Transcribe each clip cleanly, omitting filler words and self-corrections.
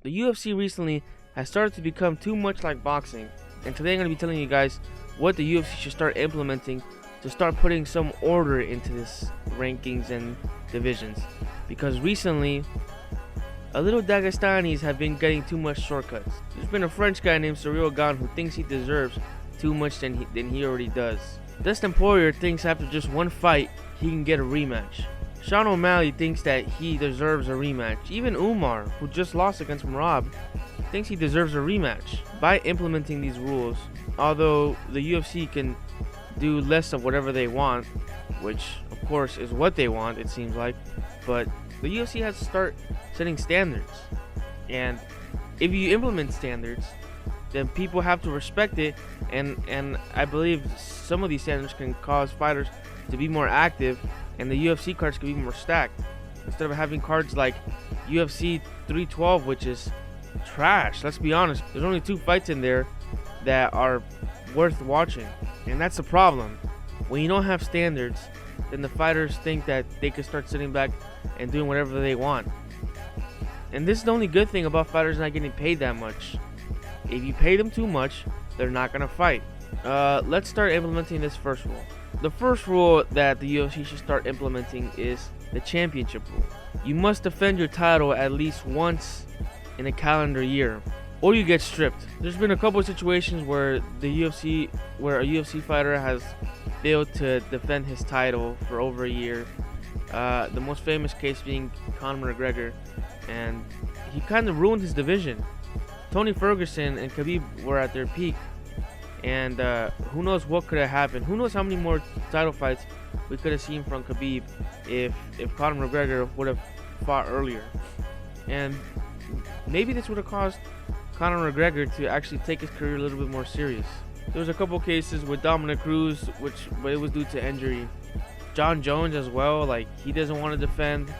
The UFC recently has started to become too much like boxing, and today I'm going to be telling you guys what the UFC should start implementing to start putting some order into this rankings and divisions. Because recently, a little Dagestanis have been getting too much shortcuts. There's been a French guy named Cyril Gane who thinks he deserves too much than he already does. Dustin Poirier thinks after just one fight, he can get a rematch. Sean O'Malley thinks that he deserves a rematch. Even Umar, who just lost against Merab, thinks he deserves a rematch. By implementing these rules, although the UFC can do less of whatever they want, which of course is what they want, it seems like, but the UFC has to start setting standards. And if you implement standards, then people have to respect it, and I believe some of these standards can cause fighters to be more active, and the UFC cards can be more stacked instead of having cards like UFC 312, which is trash. Let's be honest, there's only 2 fights in there that are worth watching, and that's the problem. When you don't have standards, then the fighters think that they can start sitting back and doing whatever they want. And this is the only good thing about fighters not getting paid that much. If you pay them too much, they're not gonna fight. Let's start implementing this first rule. The first rule that the UFC should start implementing is the championship rule. You must defend your title at least once in a calendar year, or you get stripped. There's been a couple of situations where a UFC fighter has failed to defend his title for over a year. The most famous case being Conor McGregor, and he kind of ruined his division. Tony Ferguson and Khabib were at their peak, and who knows what could have happened. Who knows how many more title fights we could have seen from Khabib if Conor McGregor would have fought earlier. And maybe this would have caused Conor McGregor to actually take his career a little bit more serious. There was a couple cases with Dominic Cruz, but it was due to injury. John Jones as well, like, he doesn't want to defend.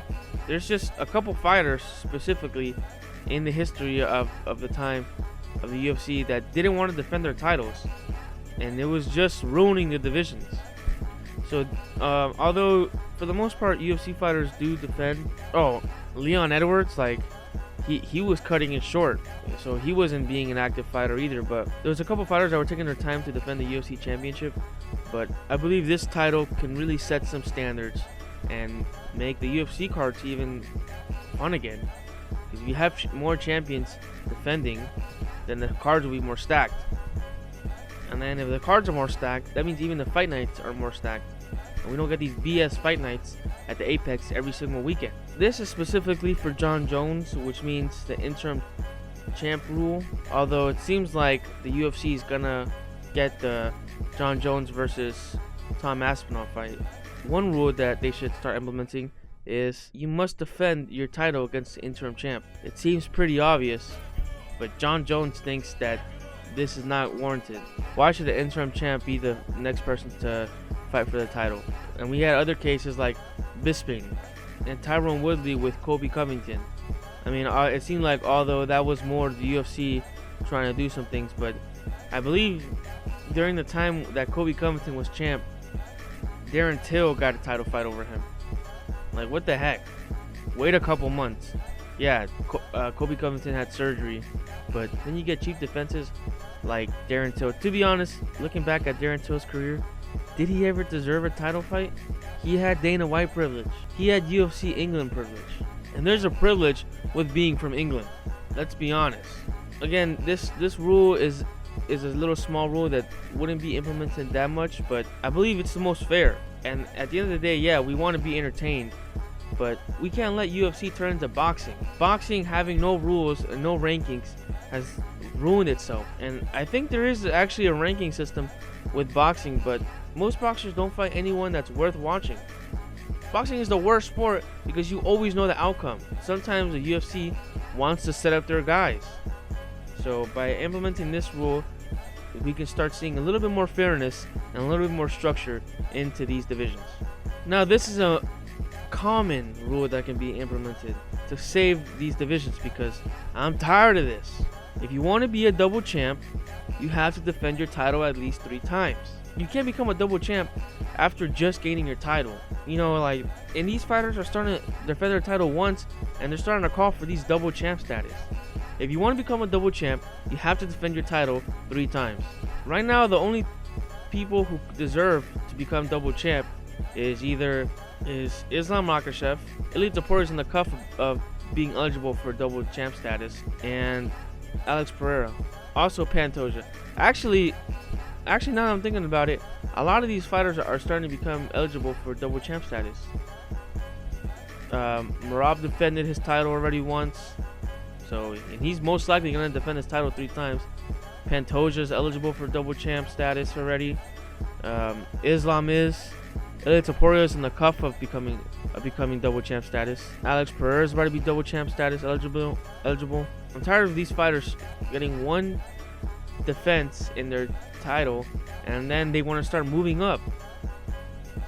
There's just a couple fighters specifically in the history of the time of the UFC that didn't want to defend their titles, and it was just ruining the divisions. So although for the most part UFC fighters do defend, Leon Edwards, like, he was cutting it short, so he wasn't being an active fighter either. But there was a couple fighters that were taking their time to defend the UFC championship. But I believe this title can really set some standards and make the UFC cards even fun again. Because if you have more champions defending, then the cards will be more stacked. And then if the cards are more stacked, that means even the fight nights are more stacked. And we don't get these BS fight nights at the Apex every single weekend. This is specifically for John Jones, which means the interim champ rule. Although it seems like the UFC is gonna get the John Jones versus Tom Aspinall fight. One rule that they should start implementing is you must defend your title against the interim champ. It seems pretty obvious, but John Jones thinks that this is not warranted. Why should the interim champ be the next person to fight for the title? And we had other cases like Bisping and Tyrone Woodley with Kobe Covington. I mean, it seemed like although that was more the UFC trying to do some things, but I believe during the time that Kobe Covington was champ, Darren Till got a title fight over him. Like, what the heck? Wait a couple months. Yeah, Kobe Covington had surgery, but then you get cheap defenses like Darren Till. To be honest, looking back at Darren Till's career, did he ever deserve a title fight? He had Dana White privilege. He had UFC England privilege. And there's a privilege with being from England. Let's be honest. Again, this rule is a little small rule that wouldn't be implemented that much, but I believe it's the most fair. And at the end of the day, yeah, we want to be entertained, but we can't let UFC turn into boxing. Boxing having no rules and no rankings has ruined itself. And I think there is actually a ranking system with boxing, but most boxers don't fight anyone that's worth watching. Boxing is the worst sport because you always know the outcome. Sometimes the UFC wants to set up their guys. So by implementing this rule, we can start seeing a little bit more fairness and a little bit more structure into these divisions. Now, this is a common rule that can be implemented to save these divisions, because I'm tired of this. If you want to be a double champ, you have to defend your title at least 3 times. You can't become a double champ after just gaining your title. You know, like, and these fighters are starting to defend their title once, and they're starting to call for these double champ status. If you want to become a double champ, you have to defend your title 3 times. Right now, the only people who deserve to become double champ is Islam Makhachev. Elite Topuria is in the cuff of being eligible for double champ status, and Alex Pereira, also Pantoja. Actually, now that I'm thinking about it, a lot of these fighters are starting to become eligible for double champ status. Merab defended his title already once, and he's most likely going to defend his title 3 times. Pantoja is eligible for double champ status already. Islam is. Elite Topuria is in the cuff of becoming double champ status. Alex Pereira is about to be double champ status eligible. I'm tired of these fighters getting one defense in their title, and then they want to start moving up.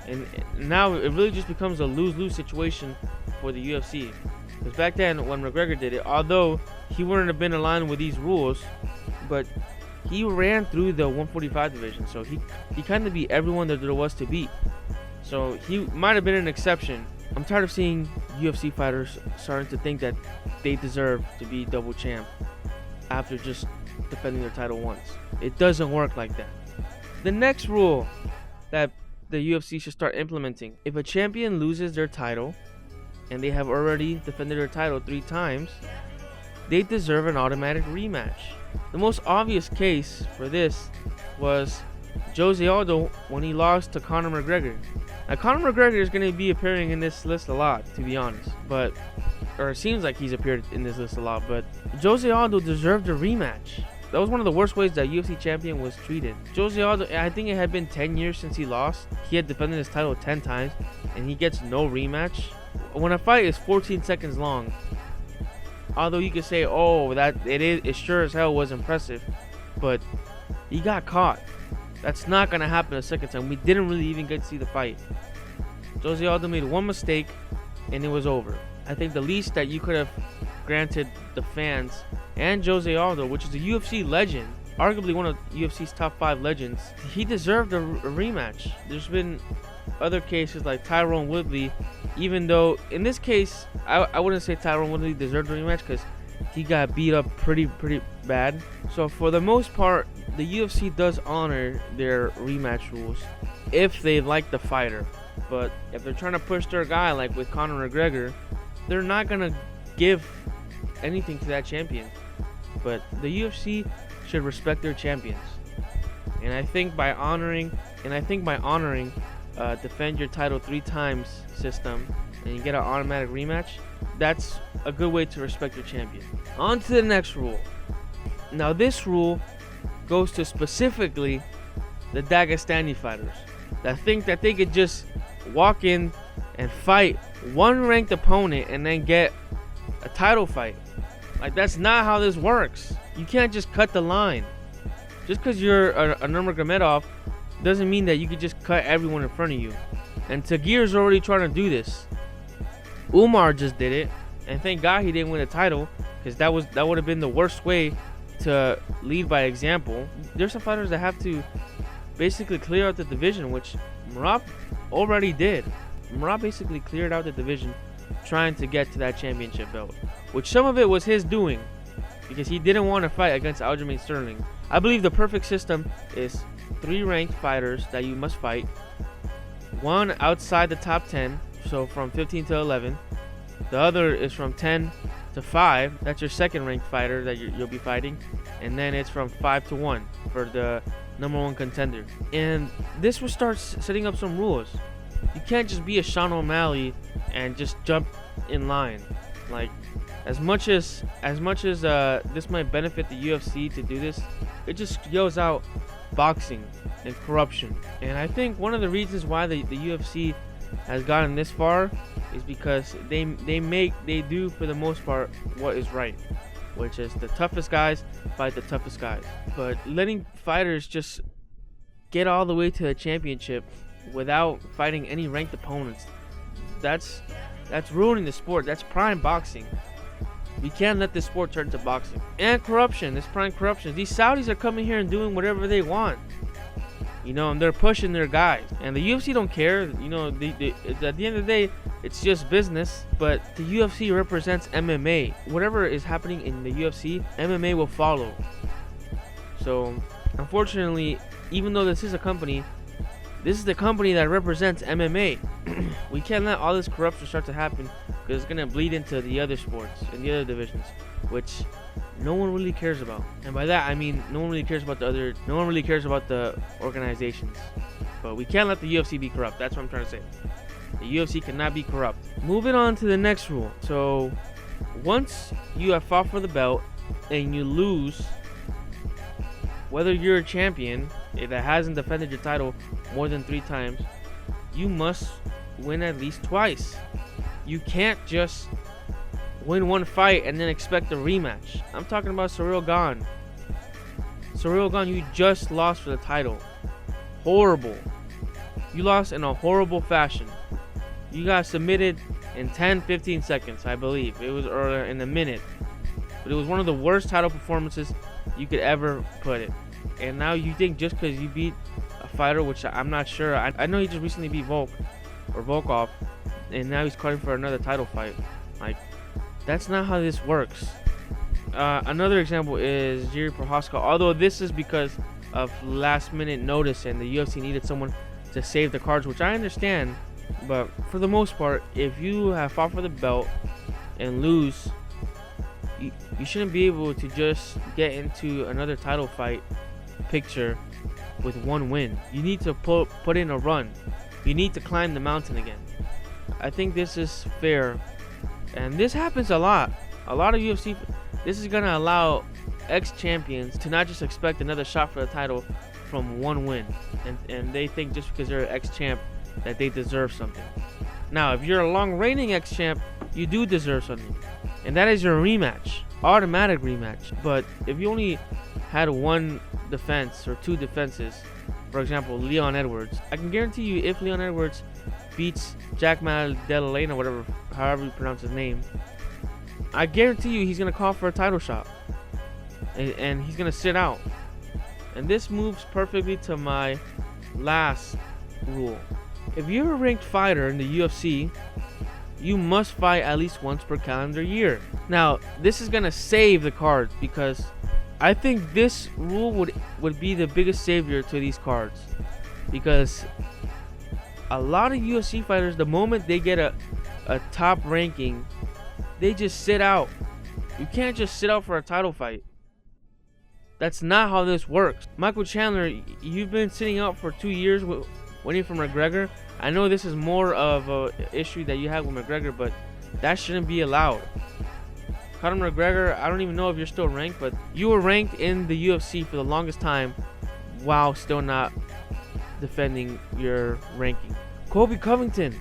And now it really just becomes a lose-lose situation for the UFC. Because back then, when McGregor did it, although he wouldn't have been aligned with these rules, but he ran through the 145 division, so he kind of beat everyone that there was to beat. So he might have been an exception. I'm tired of seeing UFC fighters starting to think that they deserve to be double champ after just defending their title once. It doesn't work like that. The next rule that the UFC should start implementing: if a champion loses their title and they have already defended their title 3 times, they deserve an automatic rematch. The most obvious case for this was Jose Aldo when he lost to Conor McGregor. Now, Conor McGregor is going to be appearing in this list a lot, to be honest, or it seems like he's appeared in this list a lot, but Jose Aldo deserved a rematch. That was one of the worst ways that UFC champion was treated. Jose Aldo, I think it had been 10 years since he lost. He had defended his title 10 times, and he gets no rematch. When a fight is 14 seconds long, although you could say, oh, it sure as hell was impressive, but he got caught. That's not going to happen a second time. We didn't really even get to see the fight. Jose Aldo made one mistake, and it was over. I think the least that you could have granted the fans and Jose Aldo, which is a UFC legend, arguably one of UFC's top 5 legends, he deserved a rematch. There's been other cases like Tyron Woodley, even though in this case, I wouldn't say Tyron Woodley deserved a rematch because he got beat up pretty bad. So for the most part, the UFC does honor their rematch rules if they like the fighter. But if they're trying to push their guy, like with Conor McGregor, they're not gonna give anything to that champion. But the UFC should respect their champions, and I think by honoring defend your title 3 times system, and you get an automatic rematch, that's a good way to respect your champion. On to the next rule. Now this rule goes to specifically the Dagestani fighters that think that they could just walk in and fight one ranked opponent and then get a title fight. Like, that's not how this works. You can't just cut the line. Just because you're a Nurmagomedov doesn't mean that you could just cut everyone in front of you. And Tagir's already trying to do this. Umar just did it, and thank God he didn't win a title, because that would have been the worst way to lead by example. There's some fighters that have to basically clear out the division, which Merab already did. Merab basically cleared out the division trying to get to that championship belt, which some of it was his doing because he didn't want to fight against Aljamain Sterling. I believe the perfect system is 3 ranked fighters that you must fight, 1 outside the top 10, so from 15 to 11. The other is from 10 to 5. That's your second ranked fighter that you'll be fighting, and then it's from 5 to 1 for the #1 contender. And this will start setting up some rules. You can't just be a Sean O'Malley and just jump in line. Like, as much as this might benefit the UFC to do this, it just yells out boxing and corruption. And I think one of the reasons why the UFC has gotten this far is because they do for the most part what is right, which is the toughest guys fight the toughest guys. But letting fighters just get all the way to the championship without fighting any ranked opponents, that's ruining the sport. That's prime boxing. We can't let this sport turn to boxing. And corruption, it's prime corruption. These Saudis are coming here and doing whatever they want, and they're pushing their guys. And the UFC don't care. At the end of the day, it's just business, but the UFC represents MMA. Whatever is happening in the UFC, MMA will follow. So, unfortunately, even though this is a company, this is the company that represents MMA. We can't let all this corruption start to happen, because it's gonna bleed into the other sports and the other divisions, which no one really cares about. And by that I mean no one really cares about the organizations. But we can't let the UFC be corrupt. That's what I'm trying to say. The UFC cannot be corrupt. Moving on to the next rule. So once you have fought for the belt and you lose, whether you're a champion that hasn't defended your title more than 3 times, you must win at least twice. You can't just win one fight and then expect a rematch. I'm talking about Ciryl Gane. Ciryl Gane, you just lost for the title. Horrible. You lost in a horrible fashion. You got submitted in 10-15 seconds, I believe. It was or in a minute. But it was one of the worst title performances you could ever put it. And now you think just because you beat a fighter, which I'm not sure. I know he just recently beat Volkov, and now he's calling for another title fight. Like, that's not how this works. Another example is Jiri Prochazka. Although this is because of last minute notice and the UFC needed someone to save the cards, which I understand. But for the most part, if you have fought for the belt and lose, you shouldn't be able to just get into another title fight picture with one win. You need to put in a run. You need to climb the mountain again. I think this is fair, and this happens a lot. A lot of UFC. This is gonna allow ex-champions to not just expect another shot for the title from one win, and they think just because they're an ex-champ that they deserve something. Now, if you're a long-reigning ex-champ, you do deserve something, and that is your rematch, automatic rematch. But if you only had one defense or 2 defenses, for example, Leon Edwards, I can guarantee you, if Leon Edwards beats Jack Maddalena, whatever, however you pronounce his name, I guarantee you he's gonna call for a title shot, and he's gonna sit out. And this moves perfectly to my last rule. If you're a ranked fighter in the UFC, you must fight at least once per calendar year. Now, this is gonna save the cards, because I think this rule would be the biggest savior to these cards, because a lot of UFC fighters, the moment they get a top ranking, they just sit out. You can't just sit out for a title fight. That's not how this works. Michael Chandler, you've been sitting out for 2 years waiting for McGregor. I know this is more of an issue that you have with McGregor, but that shouldn't be allowed. Conor McGregor, I don't even know if you're still ranked, but you were ranked in the UFC for the longest time while still not defending your ranking. Colby Covington,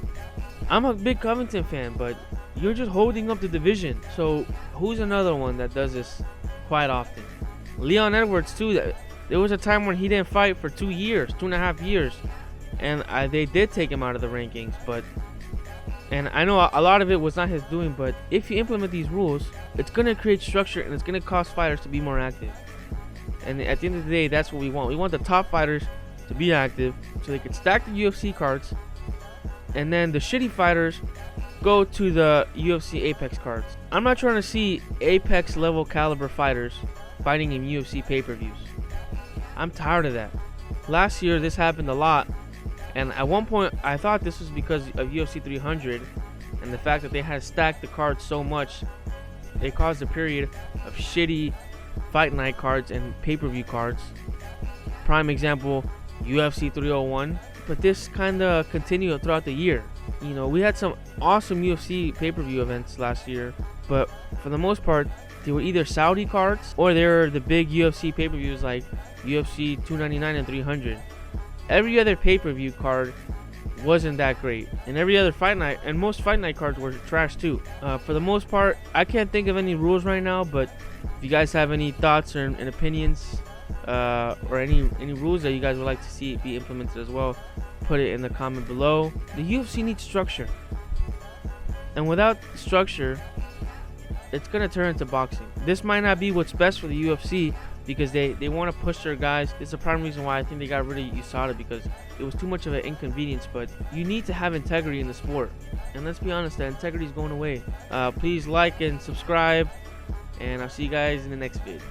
I'm a big Covington fan, but you're just holding up the division. So who's another one that does this quite often? Leon Edwards too. There was a time when he didn't fight for 2 years, 2.5 years, and they did take him out of the rankings. And I know a lot of it was not his doing, but if you implement these rules, it's going to create structure, and it's going to cause fighters to be more active. And at the end of the day, that's what we want. We want the top fighters to be active so they can stack the UFC cards, and then the shitty fighters go to the UFC Apex cards. I'm not trying to see Apex level caliber fighters fighting in UFC pay-per-views. I'm tired of that. Last year this happened a lot, and at one point I thought this was because of UFC 300 and the fact that they had stacked the cards so much. They caused a period of shitty fight night cards and pay-per-view cards. Prime example, UFC 301. But this kind of continued throughout the year. You know, we had some awesome UFC pay-per-view events last year, but for the most part, they were either Saudi cards or they were the big UFC pay-per-views like UFC 299 and 300. Every other pay-per-view card wasn't that great, and every other fight night, and most fight night cards were trash too. For the most part, I can't think of any rules right now, but if you guys have any thoughts and opinions, or any rules that you guys would like to see be implemented as well, put it in the comment below. The UFC needs structure, and without structure, it's gonna turn into boxing. This might not be what's best for the UFC, because they want to push their guys. It's the prime reason why I think they got rid of USADA, because it was too much of an inconvenience. But you need to have integrity in the sport, and let's be honest, that integrity is going away. Please like and subscribe, and I'll see you guys in the next vid.